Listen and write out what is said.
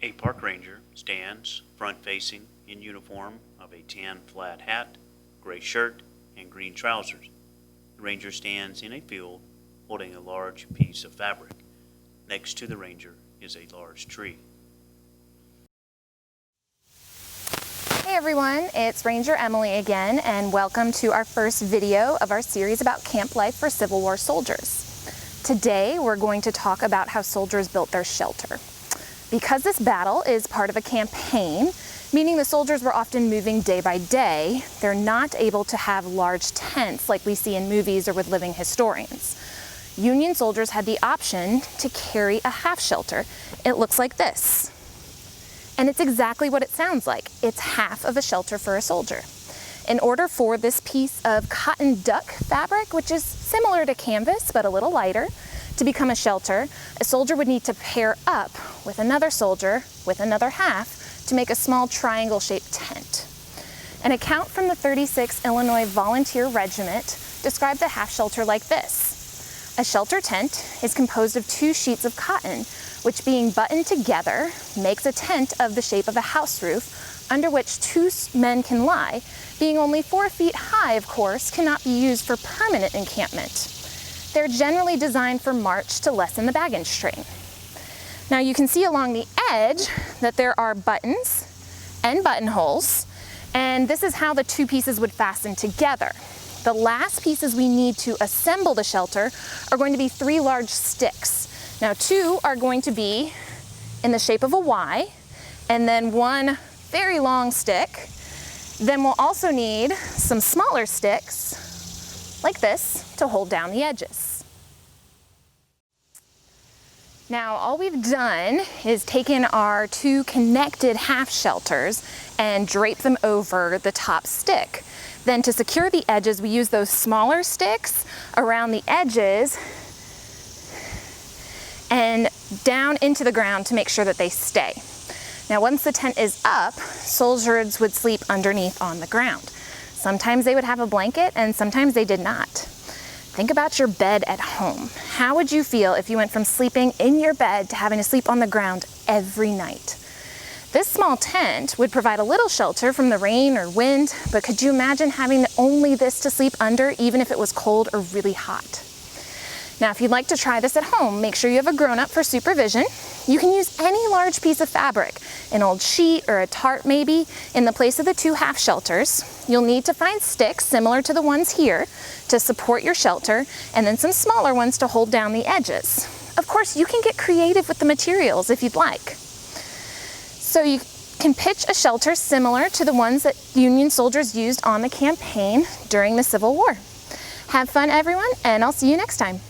A park ranger stands front-facing in uniform of a tan flat hat, gray shirt, and green trousers. The ranger stands in a field holding a large piece of fabric. Next to the ranger is a large tree. Hey everyone, it's Ranger Emily again, and welcome to our first video of our series about camp life for Civil War soldiers. Today we're going to talk about how soldiers built their shelter. Because this battle is part of a campaign, meaning the soldiers were often moving day by day, they're not able to have large tents like we see in movies or with living historians. Union soldiers had the option to carry a half shelter. It looks like this. And it's exactly what it sounds like. It's half of a shelter for a soldier. In order for this piece of cotton duck fabric, which is similar to canvas but a little lighter, to become a shelter, a soldier would need to pair up with another soldier with another half to make a small triangle-shaped tent. An account from the 36th Illinois Volunteer Regiment described the half shelter like this. A shelter tent is composed of 2 sheets of cotton, which being buttoned together makes a tent of the shape of a house roof under which 2 men can lie. Being only 4 feet high, of course, cannot be used for permanent encampment. They're generally designed for march to lessen the baggage strain. Now you can see along the edge that there are buttons and buttonholes, and this is how the 2 pieces would fasten together. The last pieces we need to assemble the shelter are going to be 3 large sticks. Now 2 are going to be in the shape of a Y, and then 1 very long stick. Then we'll also need some smaller sticks like this to hold down the edges. Now all we've done is taken our 2 connected half shelters and draped them over the top stick. Then to secure the edges, we use those smaller sticks around the edges and down into the ground to make sure that they stay. Now once the tent is up, soldiers would sleep underneath on the ground. Sometimes they would have a blanket and sometimes they did not. Think about your bed at home. How would you feel if you went from sleeping in your bed to having to sleep on the ground every night? This small tent would provide a little shelter from the rain or wind, but could you imagine having only this to sleep under even if it was cold or really hot? Now, if you'd like to try this at home, make sure you have a grown-up for supervision. You can use any large piece of fabric, an old sheet or a tarp maybe, in the place of the 2 half shelters. You'll need to find sticks similar to the ones here to support your shelter, and then some smaller ones to hold down the edges. Of course, you can get creative with the materials if you'd like. So you can pitch a shelter similar to the ones that Union soldiers used on the campaign during the Civil War. Have fun, everyone, and I'll see you next time.